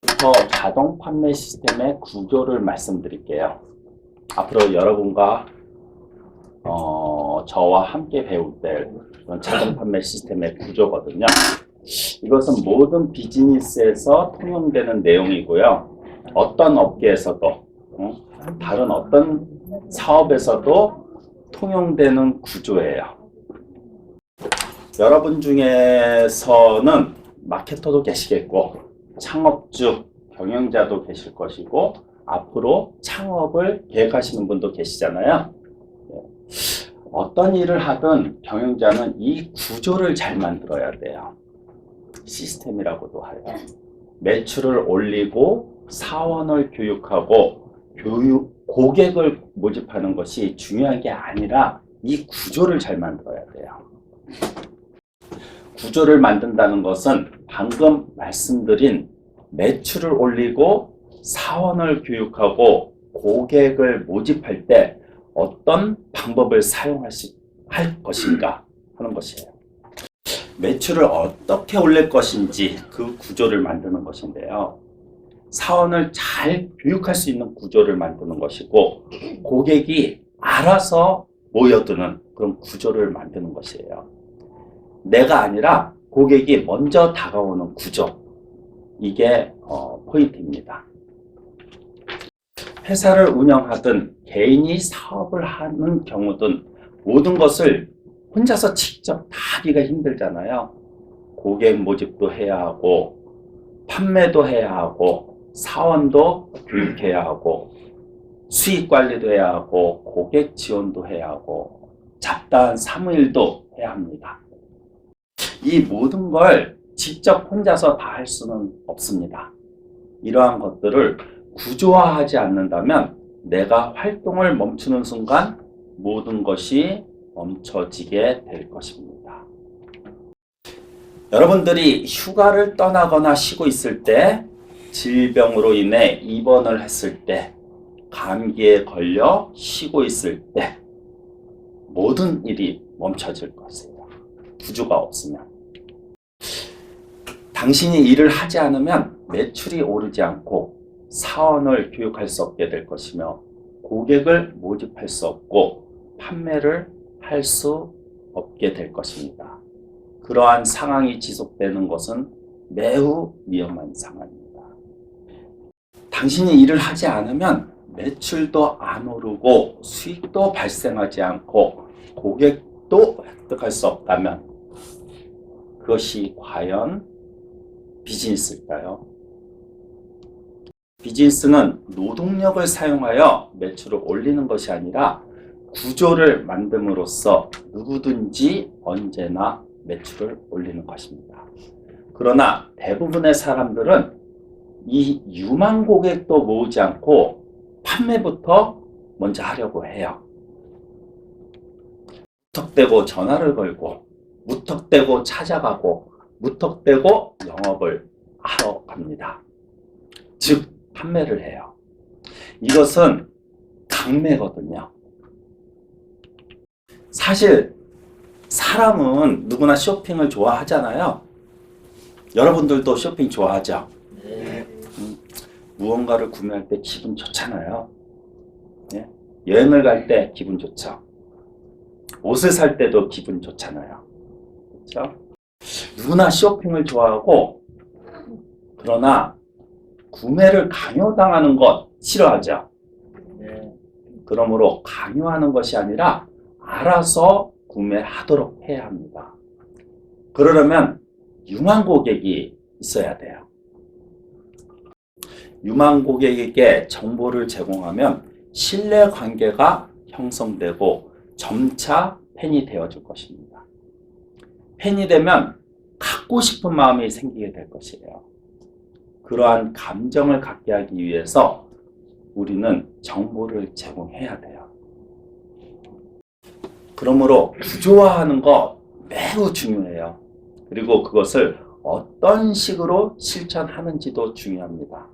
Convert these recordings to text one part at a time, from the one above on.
부터 자동 판매 시스템의 구조를 말씀드릴게요. 앞으로 여러분과 저와 함께 배울 때 자동 판매 시스템의 구조거든요. 이것은 모든 비즈니스에서 통용되는 내용이고요. 어떤 업계에서도 다른 어떤 사업에서도 통용되는 구조예요. 여러분 중에서는 마케터도 계시겠고 창업주, 경영자도 계실 것이고 앞으로 창업을 계획하시는 분도 계시잖아요. 어떤 일을 하든 경영자는 이 구조를 잘 만들어야 돼요. 시스템이라고도 해요. 매출을 올리고 사원을 교육하고 고객을 모집하는 것이 중요한 게 아니라 이 구조를 잘 만들어야 돼요. 구조를 만든다는 것은 방금 말씀드린 매출을 올리고 사원을 교육하고 고객을 모집할 때 어떤 방법을 사용할 것인가 하는 것이에요. 매출을 어떻게 올릴 것인지 그 구조를 만드는 것인데요. 사원을 잘 교육할 수 있는 구조를 만드는 것이고 고객이 알아서 모여드는 그런 구조를 만드는 것이에요. 내가 아니라 고객이 먼저 다가오는 구조, 이게 포인트입니다. 회사를 운영하든 개인이 사업을 하는 경우든 모든 것을 혼자서 직접 다 하기가 힘들잖아요. 고객 모집도 해야 하고 판매도 해야 하고 사원도 교육해야 하고 수익 관리도 해야 하고 고객 지원도 해야 하고 잡다한 사무일도 해야 합니다. 이 모든 걸 직접 혼자서 다 할 수는 없습니다. 이러한 것들을 구조화하지 않는다면 내가 활동을 멈추는 순간 모든 것이 멈춰지게 될 것입니다. 여러분들이 휴가를 떠나거나 쉬고 있을 때, 질병으로 인해 입원을 했을 때, 감기에 걸려 쉬고 있을 때 모든 일이 멈춰질 것이에요. 구조가 없으면. 당신이 일을 하지 않으면 매출이 오르지 않고 사원을 교육할 수 없게 될 것이며 고객을 모집할 수 없고 판매를 할 수 없게 될 것입니다. 그러한 상황이 지속되는 것은 매우 위험한 상황입니다. 당신이 일을 하지 않으면 매출도 안 오르고 수익도 발생하지 않고 고객도 획득할 수 없다면 그것이 과연 비즈니스일까요? 비즈니스는 노동력을 사용하여 매출을 올리는 것이 아니라 구조를 만듦으로써 누구든지 언제나 매출을 올리는 것입니다. 그러나 대부분의 사람들은 이 유망 고객도 모으지 않고 판매부터 먼저 하려고 해요. 무턱대고 전화를 걸고 무턱대고 찾아가고 무턱대고 영업을 하러 갑니다. 즉 판매를 해요. 이것은 강매거든요. 사실 사람은 누구나 쇼핑을 좋아하잖아요. 여러분들도 쇼핑 좋아하죠? 네. 무언가를 구매할 때 기분 좋잖아요. 네? 여행을 갈 때 기분 좋죠. 옷을 살 때도 기분 좋잖아요. 그렇죠? 누구나 쇼핑을 좋아하고 그러나 구매를 강요당하는 것 싫어하죠. 네. 그러므로 강요하는 것이 아니라 알아서 구매하도록 해야 합니다. 그러려면 유망 고객이 있어야 돼요. 유망 고객에게 정보를 제공하면 신뢰 관계가 형성되고 점차 팬이 되어줄 것입니다. 팬이 되면 갖고 싶은 마음이 생기게 될 것이에요. 그러한 감정을 갖게 하기 위해서 우리는 정보를 제공해야 돼요. 그러므로 구조화하는 거 매우 중요해요. 그리고 그것을 어떤 식으로 실천하는지도 중요합니다.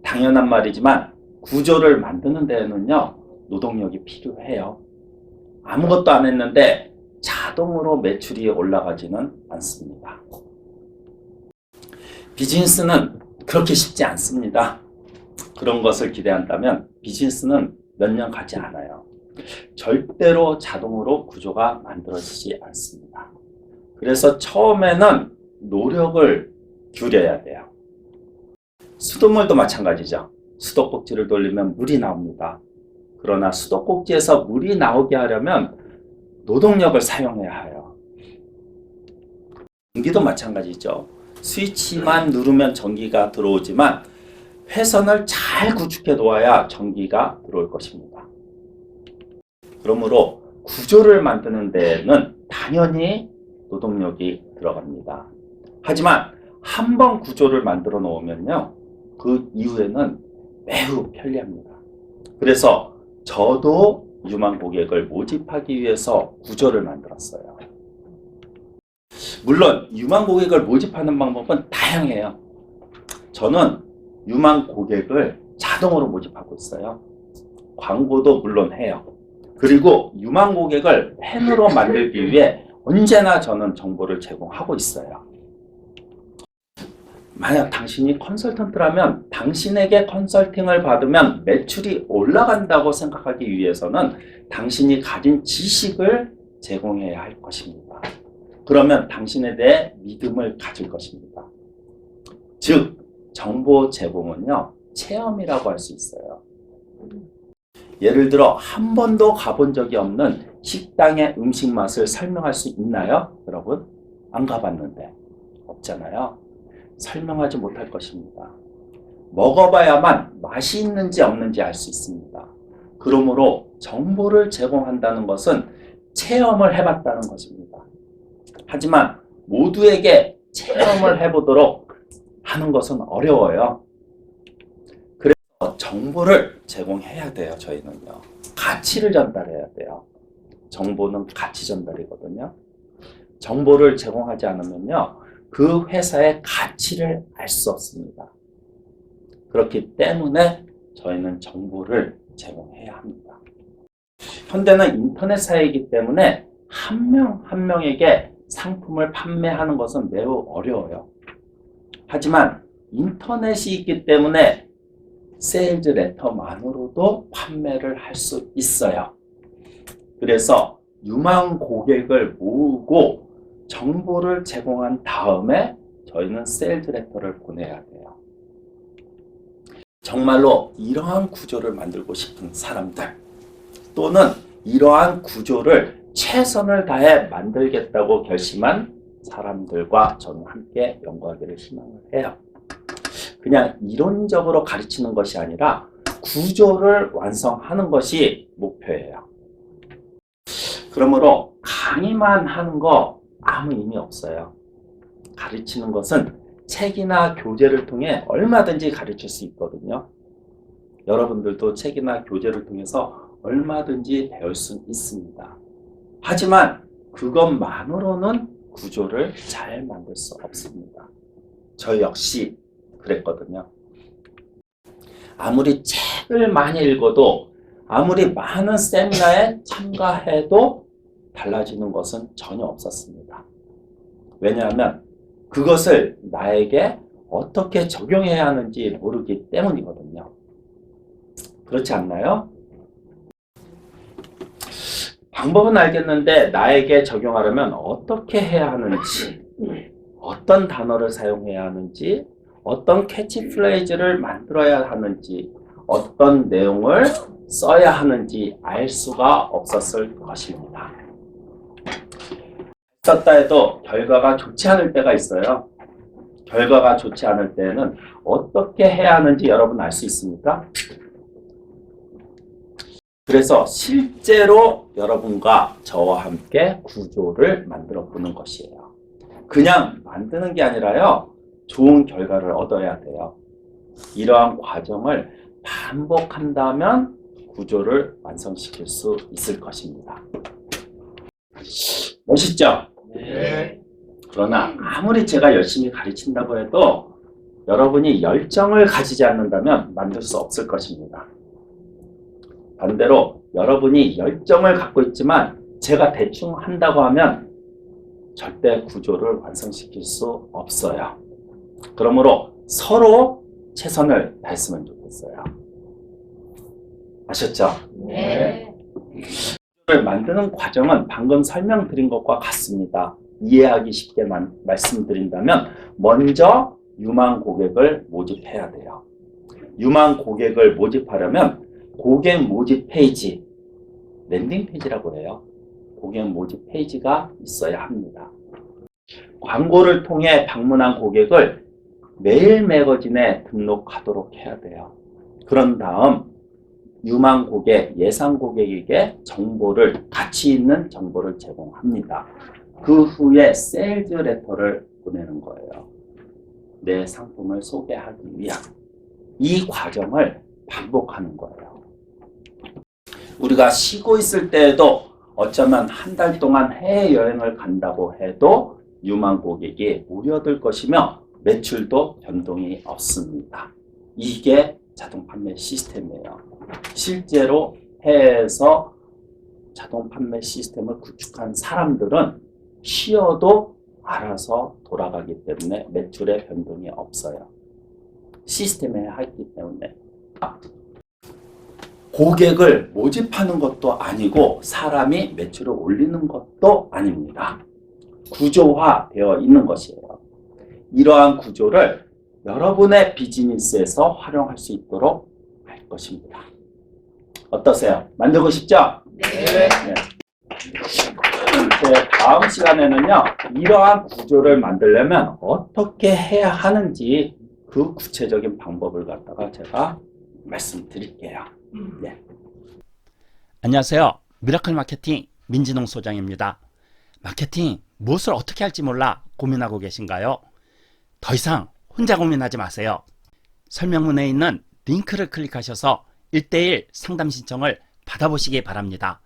당연한 말이지만 구조를 만드는 데에는요 노동력이 필요해요. 아무것도 안 했는데 자동으로 매출이 올라가지는 않습니다. 비즈니스는 그렇게 쉽지 않습니다. 그런 것을 기대한다면 비즈니스는 몇 년 가지 않아요. 절대로 자동으로 구조가 만들어지지 않습니다. 그래서 처음에는 노력을 기울여야 돼요. 수돗물도 마찬가지죠. 수도꼭지를 돌리면 물이 나옵니다. 그러나 수도꼭지에서 물이 나오게 하려면 노동력을 사용해야 해요. 전기도 마찬가지죠. 스위치만 누르면 전기가 들어오지만 회선을 잘 구축해 놓아야 전기가 들어올 것입니다. 그러므로 구조를 만드는 데는 당연히 노동력이 들어갑니다. 하지만 한번 구조를 만들어 놓으면요, 그 이후에는 매우 편리합니다. 그래서 저도 유망 고객을 모집하기 위해서 구조를 만들었어요. 물론 유망 고객을 모집하는 방법은 다양해요. 저는 유망 고객을 자동으로 모집하고 있어요. 광고도 물론 해요. 그리고 유망 고객을 팬으로 만들기 위해 언제나 저는 정보를 제공하고 있어요. 만약 당신이 컨설턴트라면 당신에게 컨설팅을 받으면 매출이 올라간다고 생각하기 위해서는 당신이 가진 지식을 제공해야 할 것입니다. 그러면 당신에 대해 믿음을 가질 것입니다. 즉, 정보 제공은요, 체험이라고 할 수 있어요. 예를 들어 한 번도 가본 적이 없는 식당의 음식 맛을 설명할 수 있나요? 여러분? 안 가봤는데. 없잖아요. 설명하지 못할 것입니다. 먹어봐야만 맛이 있는지 없는지 알 수 있습니다. 그러므로 정보를 제공한다는 것은 체험을 해봤다는 것입니다. 하지만 모두에게 체험을 해보도록 하는 것은 어려워요. 그래서 정보를 제공해야 돼요. 저희는요. 가치를 전달해야 돼요. 정보는 가치 전달이거든요. 정보를 제공하지 않으면요, 그 회사의 가치를 알 수 없습니다. 그렇기 때문에 저희는 정보를 제공해야 합니다. 현대는 인터넷 사회이기 때문에 한 명 한 명에게 상품을 판매하는 것은 매우 어려워요. 하지만 인터넷이 있기 때문에 세일즈 레터만으로도 판매를 할 수 있어요. 그래서 유망 고객을 모으고 정보를 제공한 다음에 저희는 세일즈 레터를 보내야 돼요. 정말로 이러한 구조를 만들고 싶은 사람들, 또는 이러한 구조를 최선을 다해 만들겠다고 결심한 사람들과 저는 함께 연구하기를 희망을 해요. 그냥 이론적으로 가르치는 것이 아니라 구조를 완성하는 것이 목표예요. 그러므로 강의만 하는 거 아무 의미 없어요. 가르치는 것은 책이나 교재를 통해 얼마든지 가르칠 수 있거든요. 여러분들도 책이나 교재를 통해서 얼마든지 배울 수 있습니다. 하지만 그것만으로는 구조를 잘 만들 수 없습니다. 저 역시 그랬거든요. 아무리 책을 많이 읽어도, 아무리 많은 세미나에 참가해도 달라지는 것은 전혀 없었습니다. 왜냐하면 그것을 나에게 어떻게 적용해야 하는지 모르기 때문이거든요. 그렇지 않나요? 방법은 알겠는데 나에게 적용하려면 어떻게 해야 하는지, 어떤 단어를 사용해야 하는지, 어떤 캐치프레이즈를 만들어야 하는지, 어떤 내용을 써야 하는지 알 수가 없었을 것입니다. 썼다 해도 결과가 좋지 않을 때가 있어요. 결과가 좋지 않을 때는 어떻게 해야 하는지 여러분 알 수 있습니까? 그래서 실제로 여러분과 저와 함께 구조를 만들어 보는 것이에요. 그냥 만드는 게 아니라요, 좋은 결과를 얻어야 돼요. 이러한 과정을 반복한다면 구조를 완성시킬 수 있을 것입니다. 멋있죠? 네. 그러나 아무리 제가 열심히 가르친다고 해도 여러분이 열정을 가지지 않는다면 만들 수 없을 것입니다. 반대로 여러분이 열정을 갖고 있지만 제가 대충 한다고 하면 절대 구조를 완성시킬 수 없어요. 그러므로 서로 최선을 다했으면 좋겠어요. 아셨죠? 네. 구조를 만드는 과정은 방금 설명드린 것과 같습니다. 이해하기 쉽게 말씀드린다면 먼저 유망 고객을 모집해야 돼요. 유망 고객을 모집하려면 고객 모집 페이지, 랜딩 페이지라고 해요. 고객 모집 페이지가 있어야 합니다. 광고를 통해 방문한 고객을 매일 매거진에 등록하도록 해야 돼요. 그런 다음 유망 고객, 예상 고객에게 정보를, 가치 있는 정보를 제공합니다. 그 후에 세일즈 레터를 보내는 거예요. 내 상품을 소개하기 위한 이 과정을 반복하는 거예요. 우리가 쉬고 있을 때에도 어쩌면 한 달 동안 해외여행을 간다고 해도 유망 고객이 모여들 것이며 매출도 변동이 없습니다. 이게 자동 판매 시스템이에요. 실제로 해외에서 자동 판매 시스템을 구축한 사람들은 쉬어도 알아서 돌아가기 때문에 매출의 변동이 없어요. 시스템에 하기 때문에. 고객을 모집하는 것도 아니고 사람이 매출을 올리는 것도 아닙니다. 구조화되어 있는 것이에요. 이러한 구조를 여러분의 비즈니스에서 활용할 수 있도록 할 것입니다. 어떠세요? 만들고 싶죠? 네. 다음 시간에는요, 이러한 구조를 만들려면 어떻게 해야 하는지 그 구체적인 방법을 갖다가 제가 말씀드릴게요. 네. 안녕하세요. 미라클 마케팅 민진홍 소장입니다. 마케팅 무엇을 어떻게 할지 몰라 고민하고 계신가요? 더 이상 혼자 고민하지 마세요. 설명문에 있는 링크를 클릭하셔서 1:1 상담 신청을 받아보시기 바랍니다.